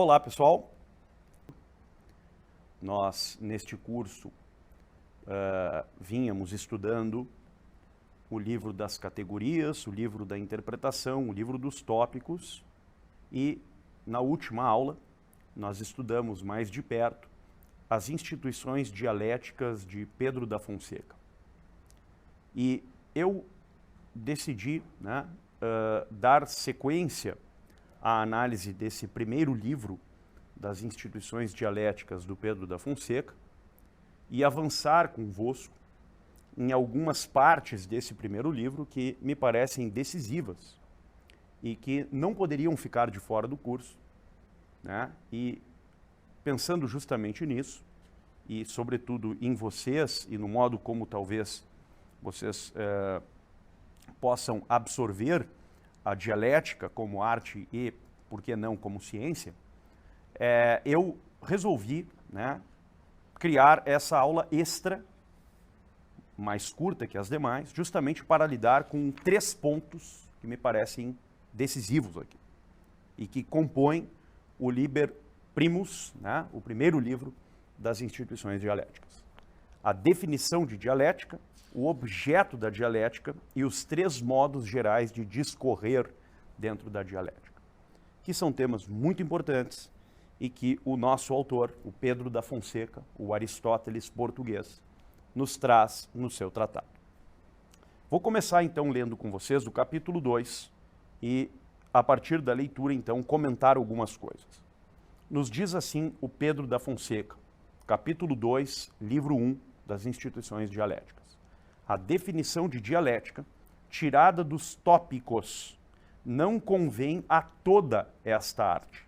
Olá, pessoal. Nós, neste curso, vínhamos estudando o livro das categorias, o livro da interpretação, o livro dos tópicos e, na última aula, nós estudamos mais de perto as instituições dialéticas de Pedro da Fonseca. E eu decidi dar sequência à análise desse primeiro livro das instituições dialéticas do Pedro da Fonseca e avançar convosco em algumas partes desse primeiro livro que me parecem decisivas e que não poderiam ficar de fora do curso, E pensando justamente nisso e sobretudo em vocês e no modo como talvez vocês possam absorver a dialética como arte e, por que não, como ciência, eu resolvi criar essa aula extra, mais curta que as demais, justamente para lidar com 3 pontos que me parecem decisivos aqui e que compõem o Liber Primus, o primeiro livro das instituições dialéticas. A definição de dialética, o objeto da dialética e os 3 modos gerais de discorrer dentro da dialética, que são temas muito importantes e que o nosso autor, o Pedro da Fonseca, o Aristóteles português, nos traz no seu tratado. Vou começar então lendo com vocês do capítulo 2 e, a partir da leitura, então, comentar algumas coisas. Nos diz assim o Pedro da Fonseca, capítulo 2, livro 1 das instituições dialéticas. A definição de dialética, tirada dos tópicos, não convém a toda esta arte,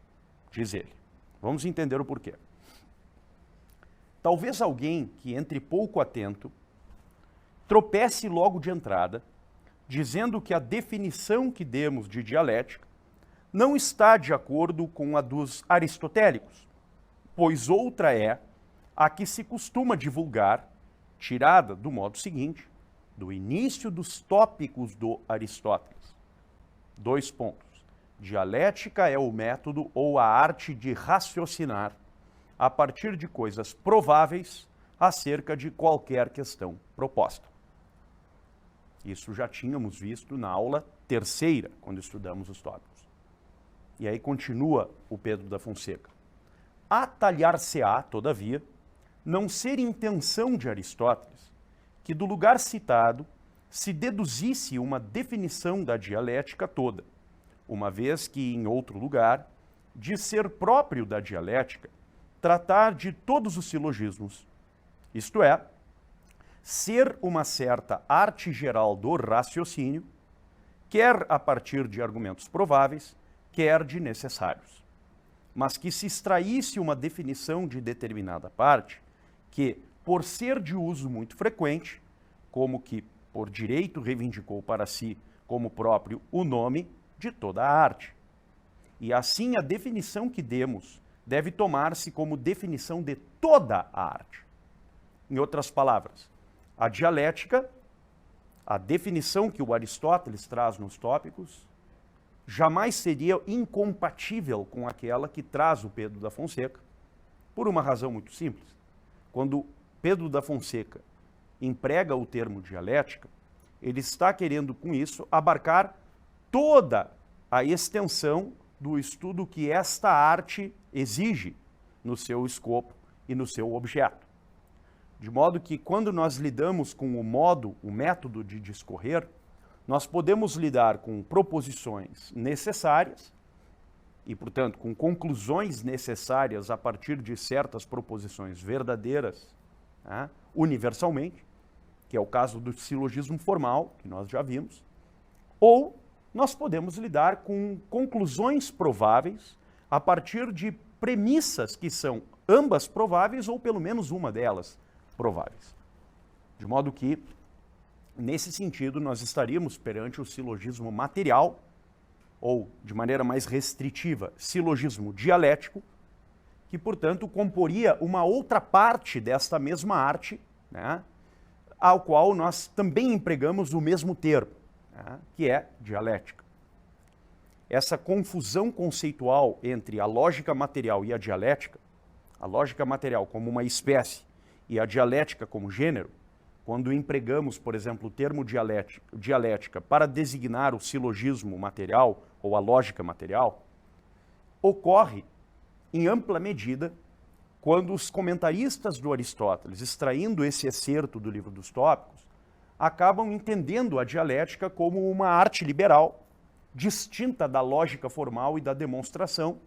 diz ele. Vamos entender o porquê. Talvez alguém que entre pouco atento tropece logo de entrada, dizendo que a definição que demos de dialética não está de acordo com a dos aristotélicos, pois outra é a que se costuma divulgar, tirada do modo seguinte, do início dos tópicos do Aristóteles. 2 pontos. Dialética é o método ou a arte de raciocinar a partir de coisas prováveis acerca de qualquer questão proposta. Isso já tínhamos visto na aula 3ª, quando estudamos os tópicos. E aí continua o Pedro da Fonseca. Atalhar-se-á, todavia, não ser intenção de Aristóteles que do lugar citado se deduzisse uma definição da dialética toda, uma vez que, em outro lugar, de ser próprio da dialética, tratar de todos os silogismos, isto é, ser uma certa arte geral do raciocínio, quer a partir de argumentos prováveis, quer de necessários, mas que se extraísse uma definição de determinada parte, que, por ser de uso muito frequente, como que por direito reivindicou para si como próprio o nome de toda a arte. E assim a definição que demos deve tomar-se como definição de toda a arte. Em outras palavras, a dialética, a definição que o Aristóteles traz nos tópicos, jamais seria incompatível com aquela que traz o Pedro da Fonseca, por uma razão muito simples. Quando Pedro da Fonseca emprega o termo dialética, ele está querendo com isso abarcar toda a extensão do estudo que esta arte exige no seu escopo e no seu objeto. De modo que quando nós lidamos com o método de discorrer, nós podemos lidar com proposições necessárias e, portanto, com conclusões necessárias a partir de certas proposições verdadeiras, universalmente, que é o caso do silogismo formal, que nós já vimos, ou nós podemos lidar com conclusões prováveis a partir de premissas que são ambas prováveis ou pelo menos uma delas prováveis. De modo que, nesse sentido, nós estaríamos perante o silogismo material, ou, de maneira mais restritiva, silogismo dialético, que, portanto, comporia uma outra parte desta mesma arte, ao qual nós também empregamos o mesmo termo, que é dialética. essa confusão conceitual entre a lógica material e a lógica material como uma espécie e a dialética como gênero, quando empregamos, por exemplo, o termo dialética para designar o silogismo material ou a lógica material, ocorre em ampla medida quando os comentaristas do Aristóteles, extraindo esse excerto do Livro dos Tópicos, acabam entendendo a dialética como uma arte liberal, distinta da lógica formal e da demonstração,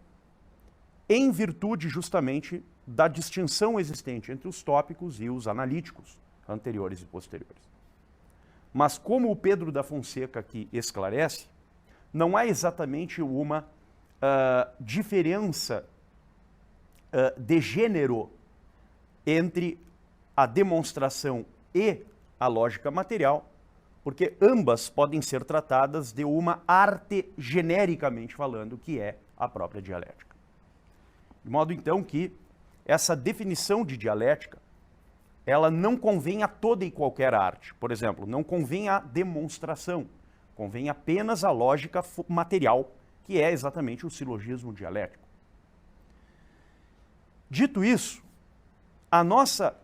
em virtude justamente da distinção existente entre os tópicos e os analíticos, anteriores e posteriores. Mas como o Pedro da Fonseca aqui esclarece, não há exatamente uma diferença de gênero entre a demonstração e a lógica material, porque ambas podem ser tratadas de uma arte genericamente falando, que é a própria dialética. De modo então que essa definição de dialética, ela não convém a toda e qualquer arte. Por exemplo, não convém a demonstração, convém apenas a lógica material, que é exatamente o silogismo dialético. Dito isso, a nossa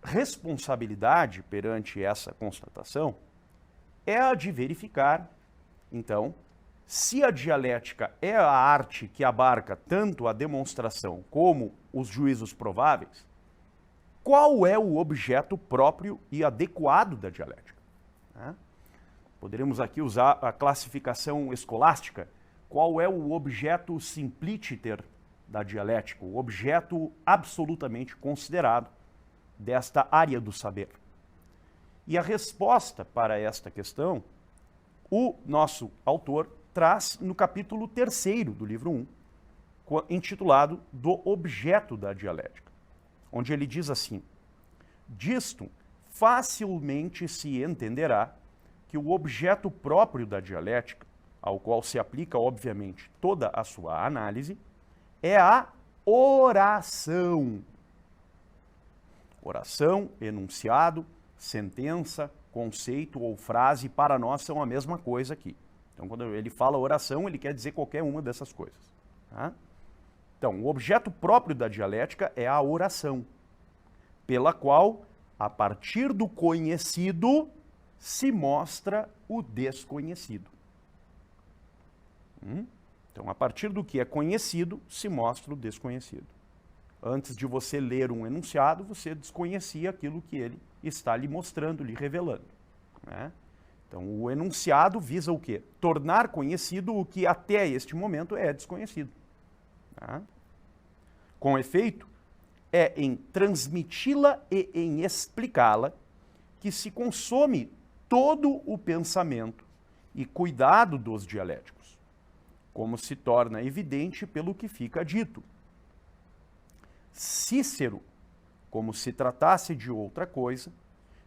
responsabilidade perante essa constatação é a de verificar, então, se a dialética é a arte que abarca tanto a demonstração como os juízos prováveis, qual é o objeto próprio e adequado da dialética? Poderíamos aqui usar a classificação escolástica. Qual é o objeto simpliciter da dialética, o objeto absolutamente considerado desta área do saber? E a resposta para esta questão, o nosso autor traz no capítulo 3º do livro 1, intitulado Do Objeto da Dialética, onde ele diz assim: disto facilmente se entenderá que o objeto próprio da dialética, ao qual se aplica, obviamente, toda a sua análise, é a oração. Oração, enunciado, sentença, conceito ou frase, para nós são a mesma coisa aqui. Então, quando ele fala oração, ele quer dizer qualquer uma dessas coisas. Tá? Então, o objeto próprio da dialética é a oração, pela qual, a partir do conhecido, se mostra o desconhecido. Então, a partir do que é conhecido, se mostra o desconhecido. Antes de você ler um enunciado, você desconhecia aquilo que ele está lhe mostrando, lhe revelando. Né? Então, o enunciado visa o quê? Tornar conhecido o que até este momento é desconhecido. Tá? Com efeito, é em transmiti-la e em explicá-la que se consome todo o pensamento e cuidado dos dialéticos, como se torna evidente pelo que fica dito. Cícero, como se tratasse de outra coisa,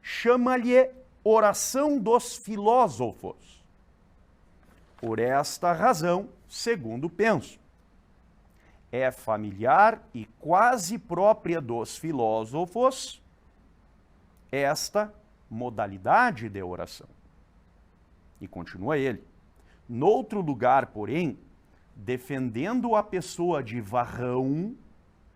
chama-lhe oração dos filósofos. Por esta razão, segundo penso, é familiar e quase própria dos filósofos esta modalidade de oração. E continua ele: noutro lugar, porém, defendendo a pessoa de Varrão,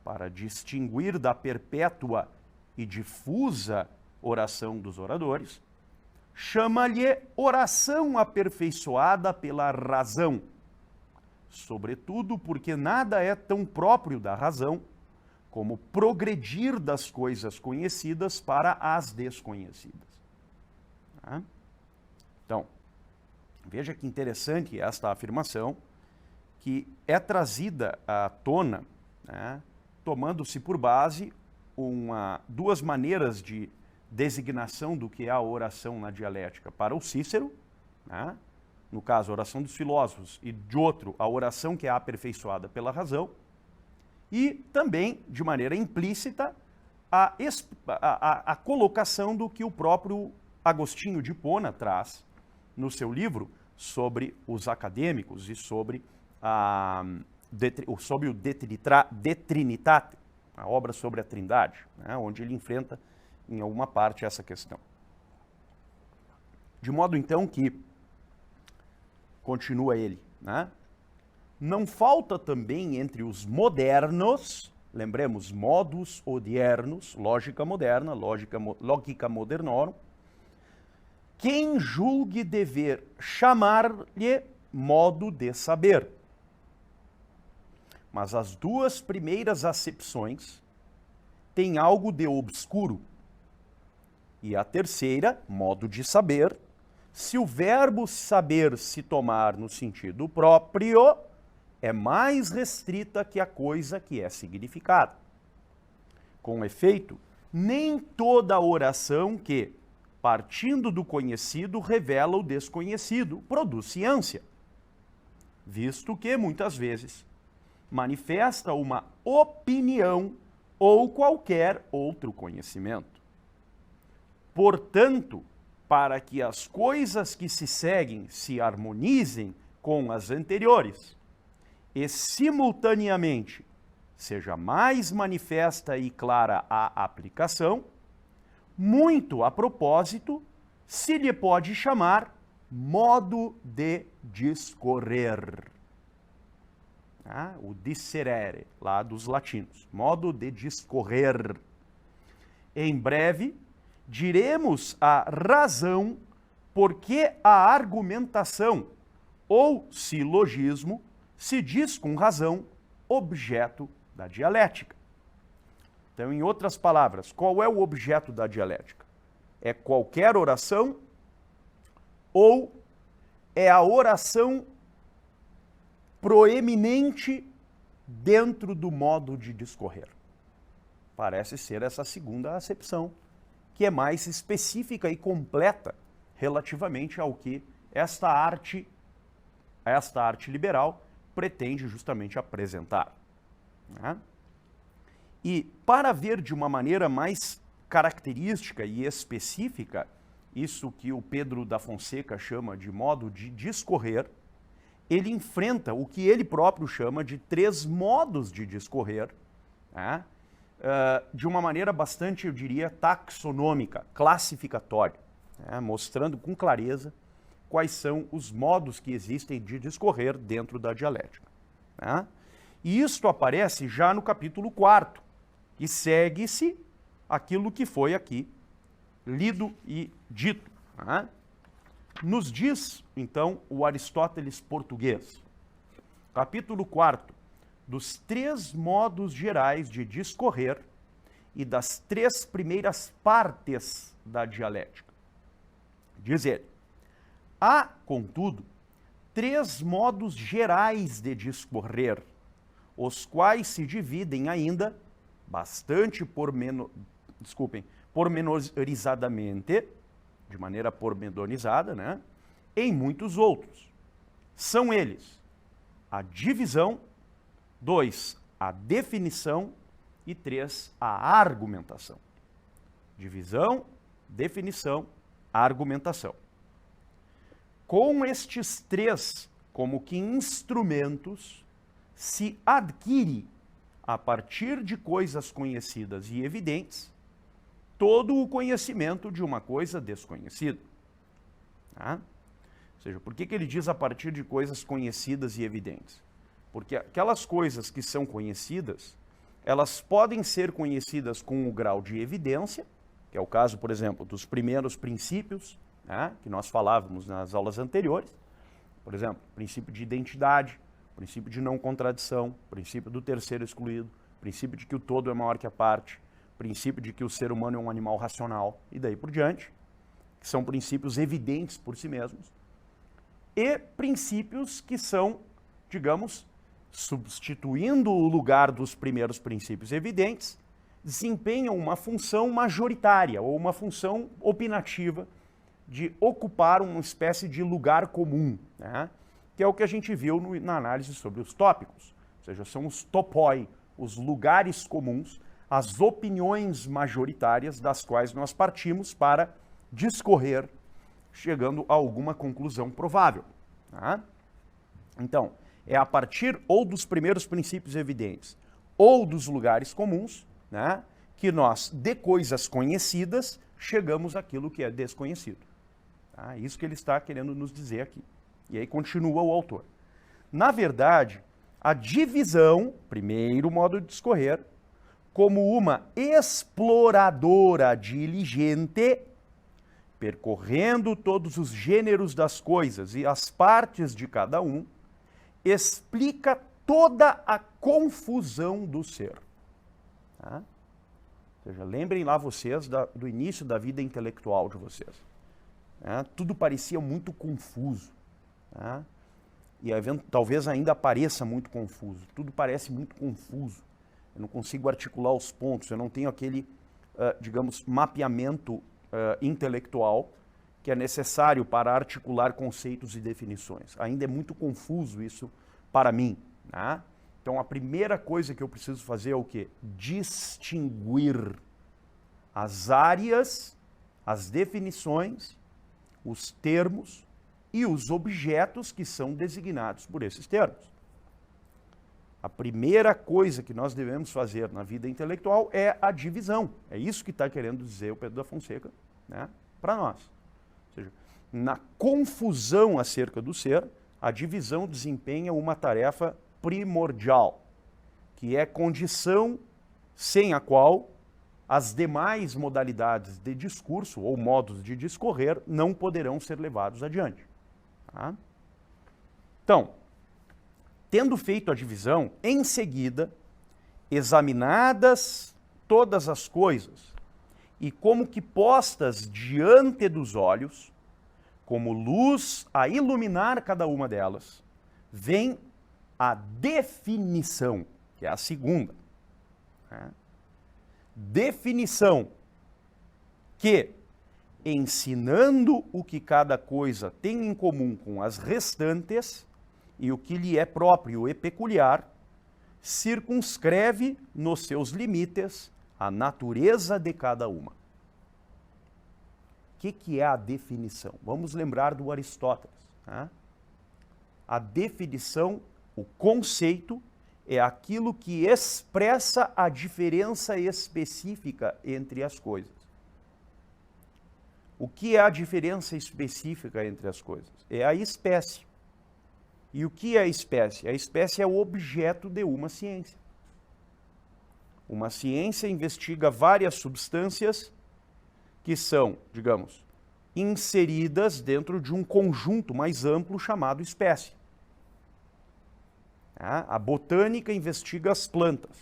para distinguir da perpétua e difusa oração dos oradores, chama-lhe oração aperfeiçoada pela razão, sobretudo porque nada é tão próprio da razão como progredir das coisas conhecidas para as desconhecidas. Tá? Então, veja que interessante esta afirmação, que é trazida à tona, né, tomando-se por base duas maneiras de designação do que é a oração na dialética para o Cícero, né, no caso, a oração dos filósofos, e de outro, a oração que é aperfeiçoada pela razão, e também, de maneira implícita, a colocação do que o próprio Agostinho de Hipona traz no seu livro sobre os acadêmicos e sobre o De Trinitate, a obra sobre a Trindade, né, onde ele enfrenta em alguma parte essa questão. De modo então que, continua ele, né, não falta também entre os modernos, lembremos, modus odiernos, lógica moderna, lógica modernorum, quem julgue dever chamar-lhe modo de saber. Mas as duas primeiras acepções têm algo de obscuro. E a terceira, modo de saber, se o verbo saber se tomar no sentido próprio, é mais restrita que a coisa que é significada. Com efeito, nem toda oração que, partindo do conhecido, revela o desconhecido, produz ciência, visto que, muitas vezes, manifesta uma opinião ou qualquer outro conhecimento. Portanto, para que as coisas que se seguem se harmonizem com as anteriores e, simultaneamente, seja mais manifesta e clara a aplicação, muito a propósito, se lhe pode chamar modo de discorrer. O disserere, lá dos latinos, modo de discorrer. Em breve, diremos a razão por que a argumentação ou silogismo se diz com razão objeto da dialética. Então, em outras palavras, qual é o objeto da dialética? É qualquer oração ou é a oração proeminente dentro do modo de discorrer? Parece ser essa segunda acepção, que é mais específica e completa relativamente ao que esta arte liberal pretende justamente apresentar. E para ver de uma maneira mais característica e específica isso que o Pedro da Fonseca chama de modo de discorrer, ele enfrenta o que ele próprio chama de 3 modos de discorrer, de uma maneira bastante, eu diria, taxonômica, classificatória, mostrando com clareza quais são os modos que existem de discorrer dentro da dialética. E isto aparece já no capítulo 4º, e segue-se aquilo que foi aqui lido e dito. Nos diz, então, o Aristóteles português, capítulo 4º, dos 3 modos gerais de discorrer e das 3 primeiras partes da dialética. Diz ele: há, contudo, 3 modos gerais de discorrer, os quais se dividem ainda bastante pormenorizadamente, de maneira pormenorizada, em muitos outros. São eles a divisão, 2, a definição e 3, a argumentação. Divisão, definição, argumentação. Com estes 3 como que instrumentos, se adquire, a partir de coisas conhecidas e evidentes, todo o conhecimento de uma coisa desconhecida. Ou seja, por que ele diz a partir de coisas conhecidas e evidentes? Porque aquelas coisas que são conhecidas, elas podem ser conhecidas com o grau de evidência, que é o caso, por exemplo, dos primeiros princípios, que nós falávamos nas aulas anteriores. Por exemplo, princípio de identidade, princípio de não contradição, princípio do terceiro excluído, princípio de que o todo é maior que a parte, princípio de que o ser humano é um animal racional, e daí por diante, que são princípios evidentes por si mesmos, e princípios que são, digamos, substituindo o lugar dos primeiros princípios evidentes, desempenham uma função majoritária ou uma função opinativa de ocupar uma espécie de lugar comum, que é o que a gente viu na análise sobre os tópicos, ou seja, são os topoi, os lugares comuns, as opiniões majoritárias das quais nós partimos para discorrer, chegando a alguma conclusão provável. Então, é a partir ou dos primeiros princípios evidentes ou dos lugares comuns, que nós, de coisas conhecidas, chegamos àquilo que é desconhecido. Isso que ele está querendo nos dizer aqui. E aí continua o autor. Na verdade, a divisão, primeiro modo de discorrer, como uma exploradora diligente, percorrendo todos os gêneros das coisas e as partes de cada um, explica toda a confusão do ser. Tá? Ou seja, lembrem lá vocês do início da vida intelectual de vocês. Tudo parecia muito confuso. Tá? E talvez ainda pareça muito confuso. Tudo parece muito confuso. Eu não consigo articular os pontos, eu não tenho aquele, digamos, mapeamento intelectual que é necessário para articular conceitos e definições. Ainda é muito confuso isso para mim. Né? Então a primeira coisa que eu preciso fazer é o quê? Distinguir as áreas, as definições, os termos e os objetos que são designados por esses termos. A primeira coisa que nós devemos fazer na vida intelectual é a divisão. É isso que está querendo dizer o Pedro da Fonseca, né, para nós. Ou seja, na confusão acerca do ser, a divisão desempenha uma tarefa primordial, que é condição sem a qual as demais modalidades de discurso ou modos de discorrer não poderão ser levados adiante. Tá? Então, tendo feito a divisão, em seguida, examinadas todas as coisas e como que postas diante dos olhos, como luz a iluminar cada uma delas, vem a definição, que é a segunda. Né? Definição que, ensinando o que cada coisa tem em comum com as restantes e o que lhe é próprio e peculiar, circunscreve nos seus limites a natureza de cada uma. O que é a definição? Vamos lembrar do Aristóteles. Né? A definição, o conceito, é aquilo que expressa a diferença específica entre as coisas. O que é a diferença específica entre as coisas? É a espécie. E o que é a espécie? A espécie é o objeto de uma ciência. Uma ciência investiga várias substâncias que são, digamos, inseridas dentro de um conjunto mais amplo chamado espécie. A botânica investiga as plantas.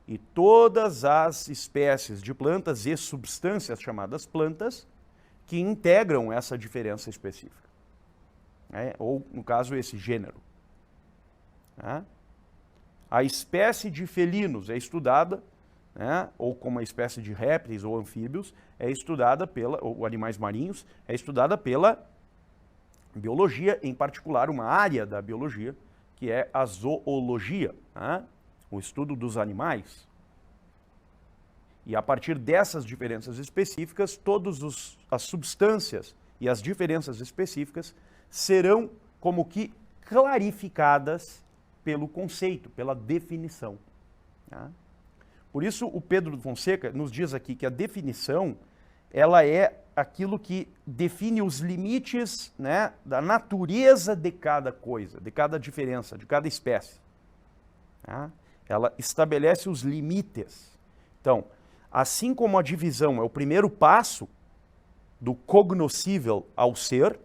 E todas as espécies de plantas e substâncias chamadas plantas que integram essa diferença específica. Ou, no caso, esse gênero. A espécie de felinos é estudada, ou como a espécie de répteis ou anfíbios, é estudada ou animais marinhos, é estudada pela biologia, em particular uma área da biologia, que é a zoologia, o estudo dos animais. E a partir dessas diferenças específicas, todas as substâncias e as diferenças específicas serão como que clarificadas pelo conceito, pela definição. Por isso, o Pedro Fonseca nos diz aqui que a definição, ela é aquilo que define os limites, né, da natureza de cada coisa, de cada diferença, de cada espécie. Ela estabelece os limites. Então, assim como a divisão é o primeiro passo do cognoscível ao ser,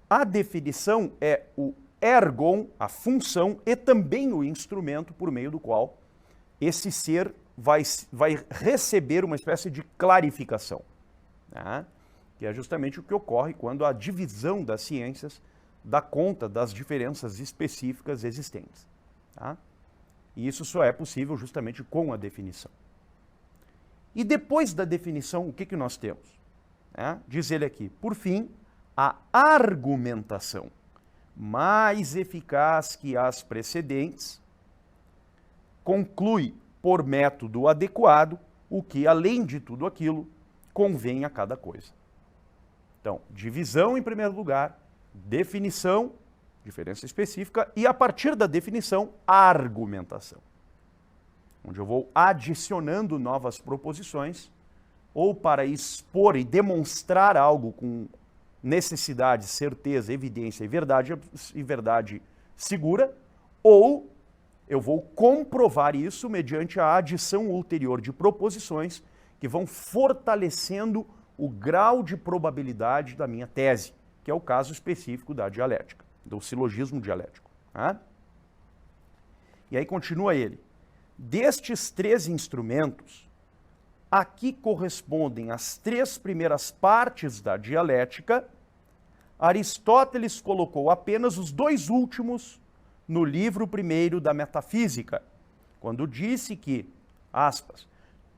a definição é o ergon, a função, e também o instrumento por meio do qual esse ser vai receber uma espécie de clarificação. Que é justamente o que ocorre quando a divisão das ciências dá conta das diferenças específicas existentes. E isso só é possível justamente com a definição. E depois da definição, o que nós temos? Diz ele aqui, por fim, a argumentação, mais eficaz que as precedentes, conclui por método adequado o que, além de tudo aquilo, convém a cada coisa. Então, divisão em primeiro lugar, definição, diferença específica, e a partir da definição, a argumentação. Onde eu vou adicionando novas proposições, ou para expor e demonstrar algo com necessidade, certeza, evidência e verdade segura, ou eu vou comprovar isso mediante a adição ulterior de proposições que vão fortalecendo o grau de probabilidade da minha tese, que é o caso específico da dialética, do silogismo dialético. Tá? E aí continua ele. Destes 3 instrumentos, aqui correspondem as 3 primeiras partes da dialética. Aristóteles colocou apenas os 2 últimos no livro primeiro da Metafísica, quando disse que, aspas,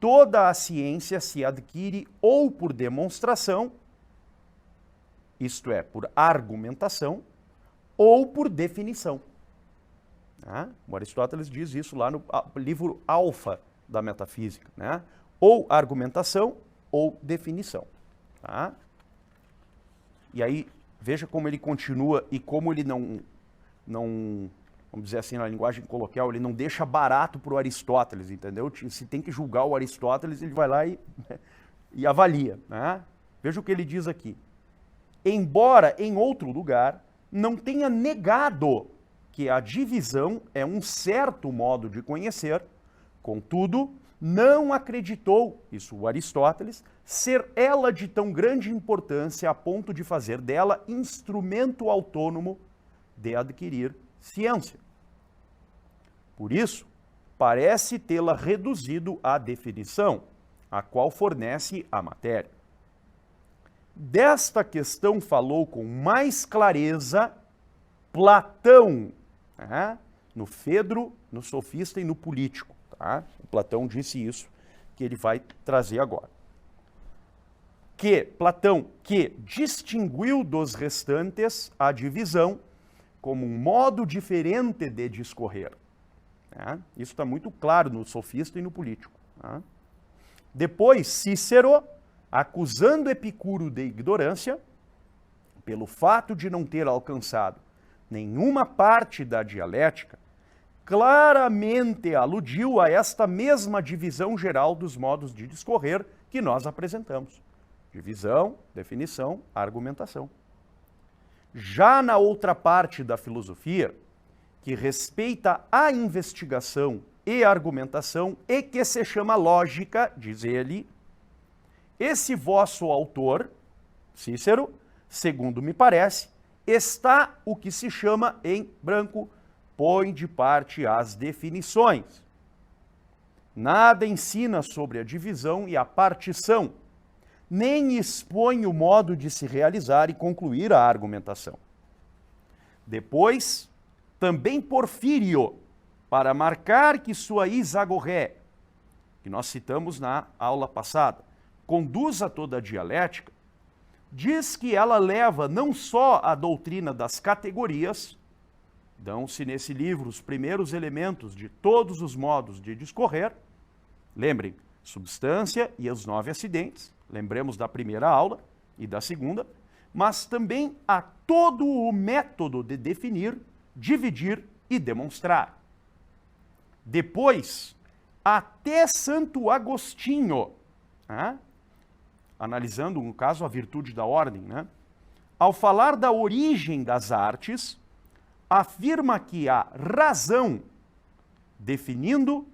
toda a ciência se adquire ou por demonstração, isto é, por argumentação, ou por definição. Né? O Aristóteles diz isso lá no livro Alfa da Metafísica, né? Ou argumentação ou definição. Tá? E aí, veja como ele continua e como ele não, vamos dizer assim, na linguagem coloquial, ele não deixa barato para o Aristóteles, entendeu? Se tem que julgar o Aristóteles, ele vai lá e avalia. Né? Veja o que ele diz aqui. Embora em outro lugar não tenha negado que a divisão é um certo modo de conhecer, contudo, não acreditou, isso o Aristóteles, ser ela de tão grande importância a ponto de fazer dela instrumento autônomo de adquirir ciência. Por isso, parece tê-la reduzido à definição, a qual fornece a matéria. Desta questão falou com mais clareza Platão, né? No Fedro, no Sofista e no Político. Tá? O Platão disse isso, que ele vai trazer agora. Platão, que distinguiu dos restantes a divisão como um modo diferente de discorrer. Né? Isso está muito claro no Sofista e no Político. Tá? Depois, Cícero, acusando Epicuro de ignorância, pelo fato de não ter alcançado nenhuma parte da dialética, claramente aludiu a esta mesma divisão geral dos modos de discorrer que nós apresentamos. Divisão, definição, argumentação. Já na outra parte da filosofia, que respeita a investigação e argumentação e que se chama lógica, diz ele, esse vosso autor, Cícero, segundo me parece, está o que se chama em branco, põe de parte as definições. Nada ensina sobre a divisão e a partição, nem expõe o modo de se realizar e concluir a argumentação. Depois, também Porfírio, para marcar que sua isagorré, que nós citamos na aula passada, conduz a toda a dialética, diz que ela leva não só a doutrina das categorias, dão-se nesse livro os primeiros elementos de todos os modos de discorrer, lembrem, substância e os 9 acidentes, lembremos da primeira aula e da segunda, mas também a todo o método de definir, dividir e demonstrar. Depois, até Santo Agostinho, analisando, no caso, a virtude da ordem, né? Ao falar da origem das artes, afirma que a razão, definindo,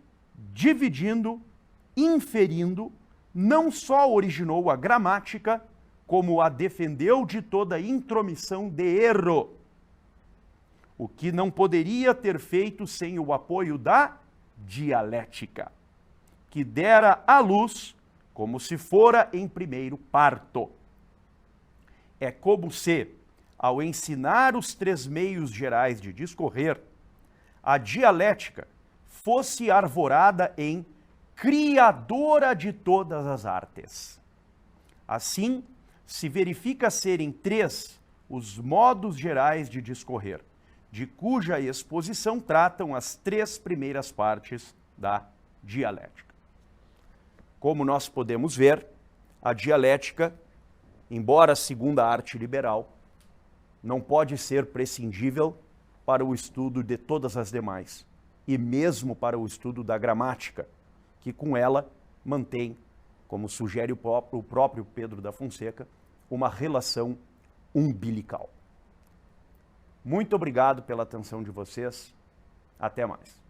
dividindo, inferindo, não só originou a gramática, como a defendeu de toda intromissão de erro, o que não poderia ter feito sem o apoio da dialética, que dera à luz como se fora em primeiro parto. É como se, ao ensinar os 3 meios gerais de discorrer, a dialética fosse arvorada em criadora de todas as artes. Assim, se verifica serem 3 os modos gerais de discorrer, de cuja exposição tratam as 3 primeiras partes da dialética. Como nós podemos ver, a dialética, embora segundo a arte liberal, não pode ser prescindível para o estudo de todas as demais, e mesmo para o estudo da gramática, que com ela mantém, como sugere o próprio Pedro da Fonseca, uma relação umbilical. Muito obrigado pela atenção de vocês. Até mais.